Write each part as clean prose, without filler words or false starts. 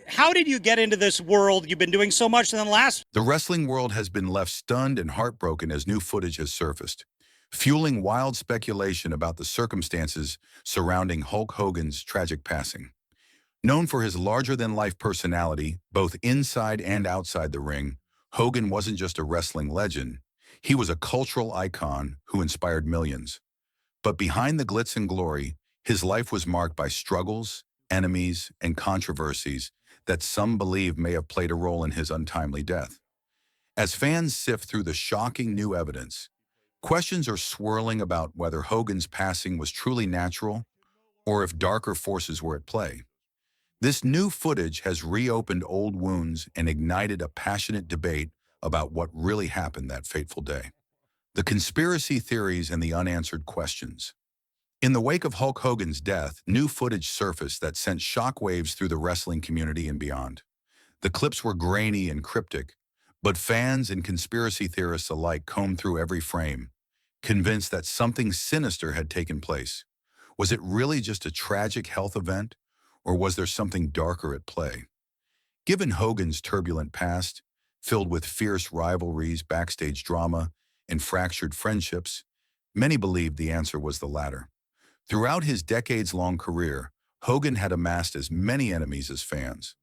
How did you get into this world? You've been doing so much in the last. The wrestling world has been left stunned and heartbroken as new footage has surfaced, fueling wild speculation about the circumstances surrounding Hulk Hogan's tragic passing. Known for his larger-than-life personality, both inside and outside the ring, Hogan wasn't just a wrestling legend. He was a cultural icon who inspired millions. But behind the glitz and glory, his life was marked by struggles, enemies, and controversies that some believe may have played a role in his untimely death. As fans sift through the shocking new evidence, questions are swirling about whether Hogan's passing was truly natural or if darker forces were at play. This new footage has reopened old wounds and ignited a passionate debate about what really happened that fateful day. The conspiracy theories and the unanswered questions. In the wake of Hulk Hogan's death, new footage surfaced that sent shockwaves through the wrestling community and beyond. The clips were grainy and cryptic, but fans and conspiracy theorists alike combed through every frame, convinced that something sinister had taken place. Was it really just a tragic health event, or was there something darker at play? Given Hogan's turbulent past, filled with fierce rivalries, backstage drama, and fractured friendships, many believed the answer was the latter. Throughout his decades-long career, Hogan had amassed as many enemies as fans.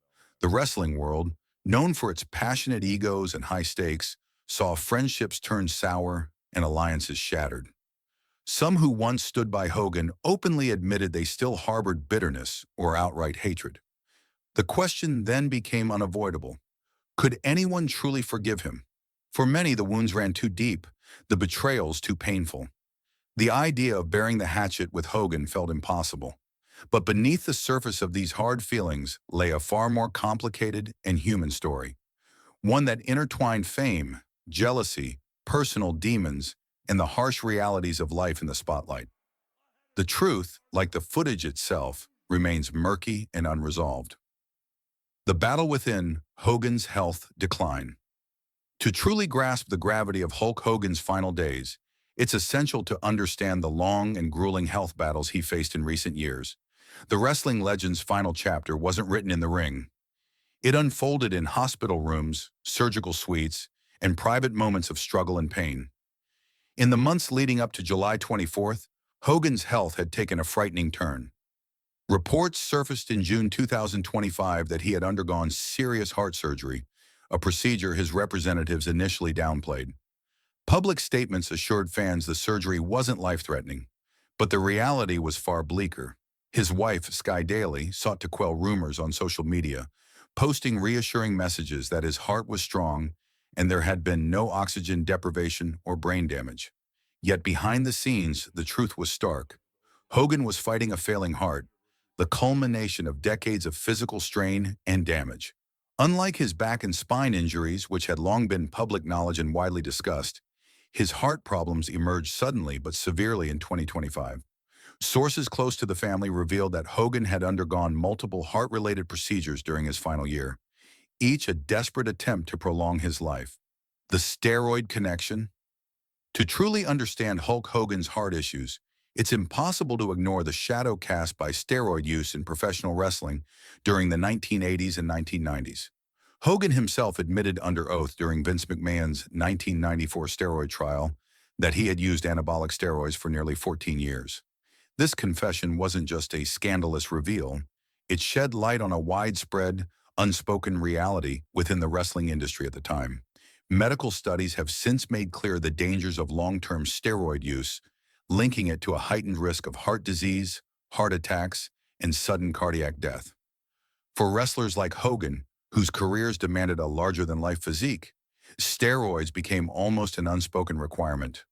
The wrestling world, known for its passionate egos and high stakes, saw friendships turn sour and alliances shattered. Some who once stood by Hogan openly admitted they still harbored bitterness or outright hatred. The question then became unavoidable. Could anyone truly forgive him? For many, the wounds ran too deep, the betrayals too painful. The idea of bearing the hatchet with Hogan felt impossible. But beneath the surface of these hard feelings lay a far more complicated and human story. One that intertwined fame, jealousy, personal demons, and the harsh realities of life in the spotlight. The truth, like the footage itself, remains murky and unresolved. The battle within, Hogan's health decline. To truly grasp the gravity of Hulk Hogan's final days, it's essential to understand the long and grueling health battles he faced in recent years. The wrestling legend's final chapter wasn't written in the ring. It unfolded in hospital rooms, surgical suites, and private moments of struggle and pain. In the months leading up to July 24th, Hogan's health had taken a frightening turn. Reports surfaced in June 2025 that he had undergone serious heart surgery, a procedure his representatives initially downplayed. Public statements assured fans the surgery wasn't life-threatening, but the reality was far bleaker. His wife, Sky Daly, sought to quell rumors on social media, posting reassuring messages that his heart was strong and there had been no oxygen deprivation or brain damage. Yet behind the scenes, the truth was stark. Hogan was fighting a failing heart, the culmination of decades of physical strain and damage. Unlike his back and spine injuries, which had long been public knowledge and widely discussed, his heart problems emerged suddenly but severely in 2025. Sources close to the family revealed that Hogan had undergone multiple heart-related procedures during his final year, each a desperate attempt to prolong his life. The steroid connection? To truly understand Hulk Hogan's heart issues, it's impossible to ignore the shadow cast by steroid use in professional wrestling during the 1980s and 1990s. Hogan himself admitted under oath during Vince McMahon's 1994 steroid trial that he had used anabolic steroids for nearly 14 years. This confession wasn't just a scandalous reveal, it shed light on a widespread, unspoken reality within the wrestling industry at the time. Medical studies have since made clear the dangers of long-term steroid use, linking it to a heightened risk of heart disease, heart attacks, and sudden cardiac death. For wrestlers like Hogan, whose careers demanded a larger-than-life physique, steroids became almost an unspoken requirement,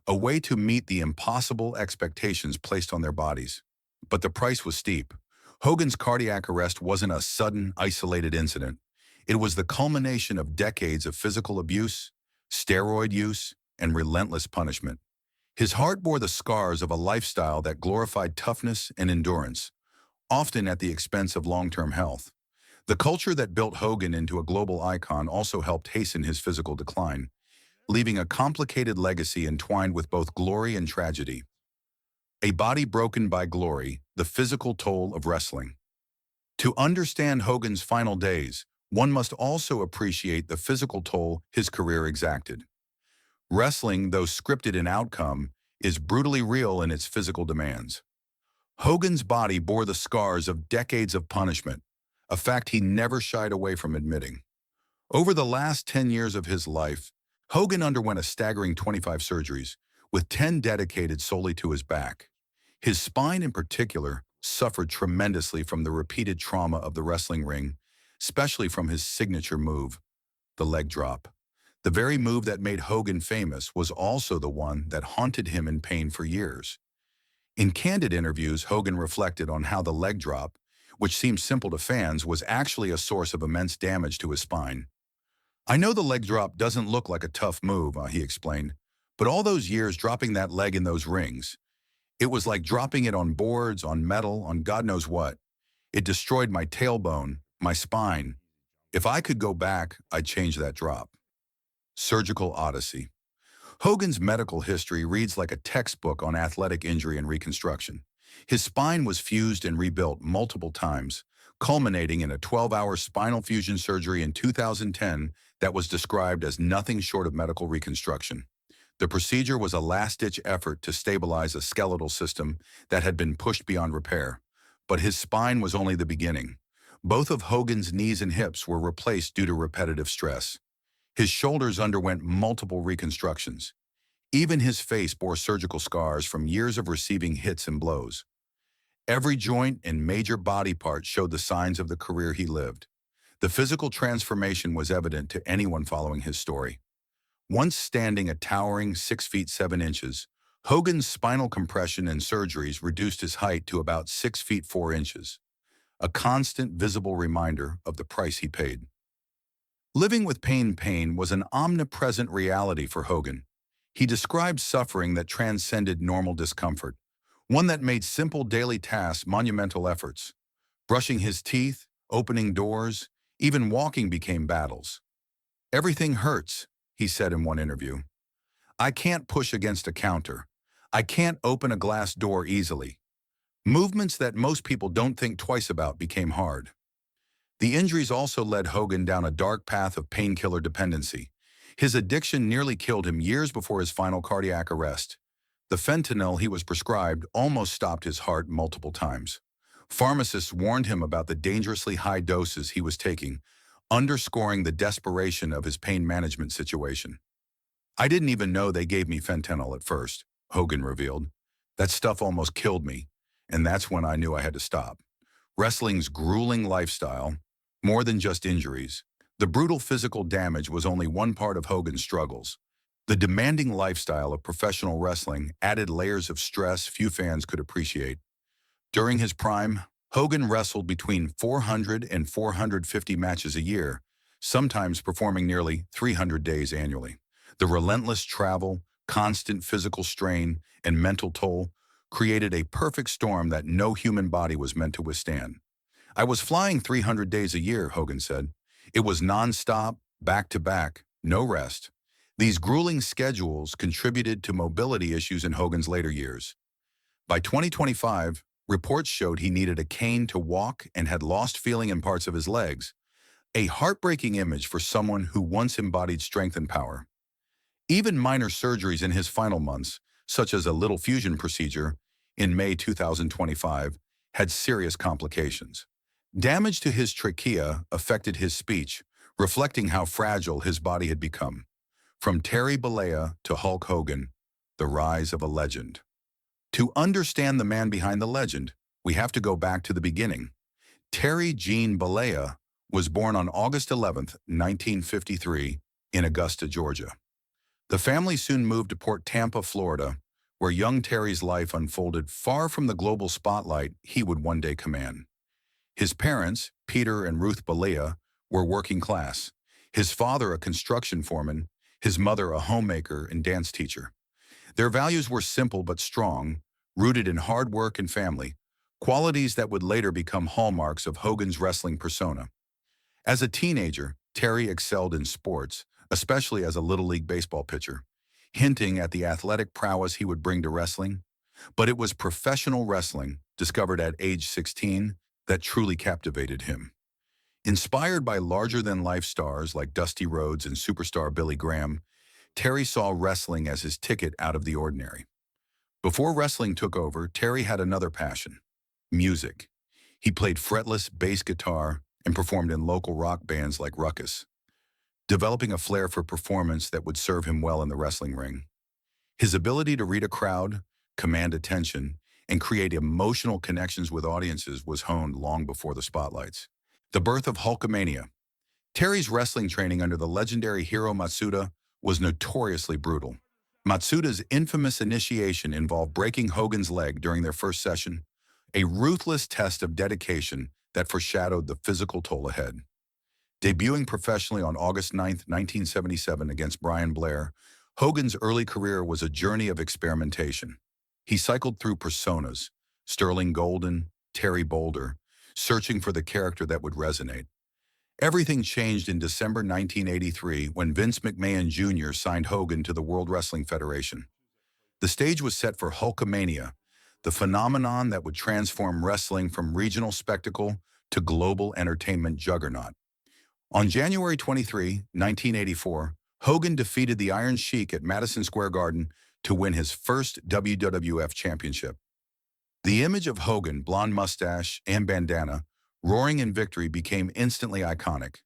a way to meet the impossible expectations placed on their bodies. But the price was steep. Hogan's cardiac arrest wasn't a sudden, isolated incident. It was the culmination of decades of physical abuse, steroid use, and relentless punishment. His heart bore the scars of a lifestyle that glorified toughness and endurance, often at the expense of long-term health. The culture that built Hogan into a global icon also helped hasten his physical decline, leaving a complicated legacy entwined with both glory and tragedy. A body broken by glory, the physical toll of wrestling. To understand Hogan's final days, one must also appreciate the physical toll his career exacted. Wrestling, though scripted in outcome, is brutally real in its physical demands. Hogan's body bore the scars of decades of punishment, a fact he never shied away from admitting. Over the last 10 years of his life, Hogan underwent a staggering 25 surgeries, with 10 dedicated solely to his back. His spine in particular suffered tremendously from the repeated trauma of the wrestling ring, especially from his signature move, the leg drop. The very move that made Hogan famous was also the one that haunted him in pain for years. In candid interviews, Hogan reflected on how the leg drop, which seemed simple to fans, was actually a source of immense damage to his spine. "I know the leg drop doesn't look like a tough move," he explained, "but all those years dropping that leg in those rings, it was like dropping it on boards, on metal, on God knows what. It destroyed my tailbone, my spine. If I could go back, I'd change that drop." Surgical Odyssey. Hogan's medical history reads like a textbook on athletic injury and reconstruction. His spine was fused and rebuilt multiple times, culminating in a 12-hour spinal fusion surgery in 2010 that was described as nothing short of medical reconstruction. The procedure was a last-ditch effort to stabilize a skeletal system that had been pushed beyond repair. But his spine was only the beginning. Both of Hogan's knees and hips were replaced due to repetitive stress. His shoulders underwent multiple reconstructions. Even his face bore surgical scars from years of receiving hits and blows. Every joint and major body part showed the signs of the career he lived. The physical transformation was evident to anyone following his story. Once standing a towering 6 feet 7 inches, Hogan's spinal compression and surgeries reduced his height to about 6 feet 4 inches, a constant visible reminder of the price he paid. Living with pain was an omnipresent reality for Hogan. He described suffering that transcended normal discomfort, one that made simple daily tasks monumental efforts. Brushing his teeth, opening doors, even walking became battles. "Everything hurts," he said in one interview. "I can't push against a counter. I can't open a glass door easily." Movements that most people don't think twice about became hard. The injuries also led Hogan down a dark path of painkiller dependency. His addiction nearly killed him years before his final cardiac arrest. The fentanyl he was prescribed almost stopped his heart multiple times. Pharmacists warned him about the dangerously high doses he was taking, underscoring the desperation of his pain management situation. "I didn't even know they gave me fentanyl at first," Hogan revealed. "That stuff almost killed me, and that's when I knew I had to stop." Wrestling's grueling lifestyle, more than just injuries. The brutal physical damage was only one part of Hogan's struggles. The demanding lifestyle of professional wrestling added layers of stress few fans could appreciate. During his prime, Hogan wrestled between 400 and 450 matches a year, sometimes performing nearly 300 days annually. The relentless travel, constant physical strain, and mental toll created a perfect storm that no human body was meant to withstand. "I was flying 300 days a year," Hogan said. "It was non-stop, back-to-back, no rest." These grueling schedules contributed to mobility issues in Hogan's later years. By 2025, reports showed he needed a cane to walk and had lost feeling in parts of his legs, a heartbreaking image for someone who once embodied strength and power. Even minor surgeries in his final months, such as a little fusion procedure in May 2025, had serious complications. Damage to his trachea affected his speech, reflecting how fragile his body had become. From Terry Bollea to Hulk Hogan, the rise of a legend. To understand the man behind the legend, we have to go back to the beginning. Terry Gene Bollea was born on August 11, 1953, in Augusta, Georgia. The family soon moved to Port Tampa, Florida, where young Terry's life unfolded far from the global spotlight he would one day command. His parents, Peter and Ruth Bollea, were working class. His father a construction foreman, his mother a homemaker and dance teacher. Their values were simple but strong, rooted in hard work and family, qualities that would later become hallmarks of Hogan's wrestling persona. As a teenager, Terry excelled in sports, especially as a Little League baseball pitcher, hinting at the athletic prowess he would bring to wrestling. But it was professional wrestling, discovered at age 16, that truly captivated him. Inspired by larger-than-life stars like Dusty Rhodes and superstar Billy Graham, Terry saw wrestling as his ticket out of the ordinary. Before wrestling took over, Terry had another passion: music. He played fretless bass guitar and performed in local rock bands like Ruckus, developing a flair for performance that would serve him well in the wrestling ring. His ability to read a crowd, command attention, and create emotional connections with audiences was honed long before the spotlights. The birth of Hulkamania. Terry's wrestling training under the legendary Hiro Matsuda was notoriously brutal. Matsuda's infamous initiation involved breaking Hogan's leg during their first session, a ruthless test of dedication that foreshadowed the physical toll ahead. Debuting professionally on August 9, 1977 against Brian Blair, Hogan's early career was a journey of experimentation. He cycled through personas: Sterling Golden, Terry Boulder, searching for the character that would resonate. Everything changed in December 1983 when Vince McMahon Jr. signed Hogan to the World Wrestling Federation. The stage was set for Hulkamania, the phenomenon that would transform wrestling from regional spectacle to global entertainment juggernaut. On January 23, 1984, Hogan defeated the Iron Sheik at Madison Square Garden to win his first WWF championship. The image of Hogan, blonde mustache and bandana, roaring in victory became instantly iconic,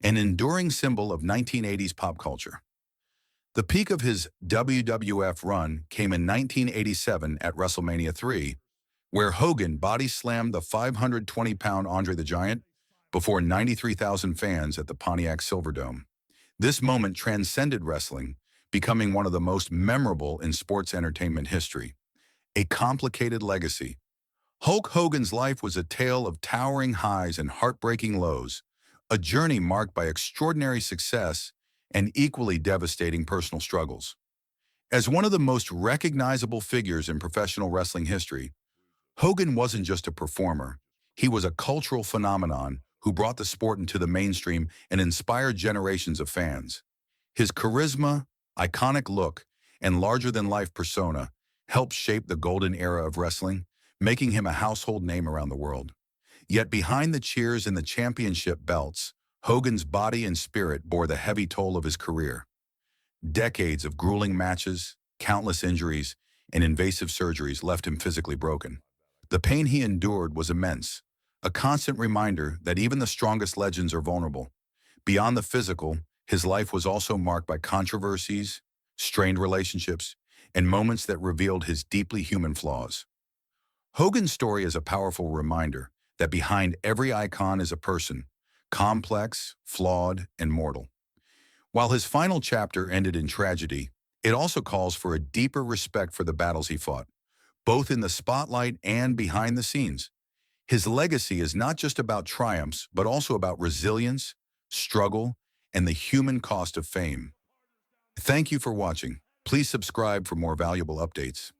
an enduring symbol of 1980s pop culture. The peak of his WWF run came in 1987 at WrestleMania 3, where Hogan body-slammed the 520-pound Andre the Giant before 93,000 fans at the Pontiac Silverdome. This moment transcended wrestling, becoming one of the most memorable in sports entertainment history. A complicated legacy. Hulk Hogan's life was a tale of towering highs and heartbreaking lows, a journey marked by extraordinary success and equally devastating personal struggles. As one of the most recognizable figures in professional wrestling history, Hogan wasn't just a performer. He was a cultural phenomenon who brought the sport into the mainstream and inspired generations of fans. His charisma, iconic look, and larger-than-life persona helped shape the golden era of wrestling, making him a household name around the world. Yet behind the cheers and the championship belts, Hogan's body and spirit bore the heavy toll of his career. Decades of grueling matches, countless injuries, and invasive surgeries left him physically broken. The pain he endured was immense, a constant reminder that even the strongest legends are vulnerable. Beyond the physical, his life was also marked by controversies, strained relationships, and moments that revealed his deeply human flaws. Hogan's story is a powerful reminder that behind every icon is a person, complex, flawed, and mortal. While his final chapter ended in tragedy, it also calls for a deeper respect for the battles he fought, both in the spotlight and behind the scenes. His legacy is not just about triumphs, but also about resilience, struggle, and the human cost of fame. Thank you for watching. Please subscribe for more valuable updates.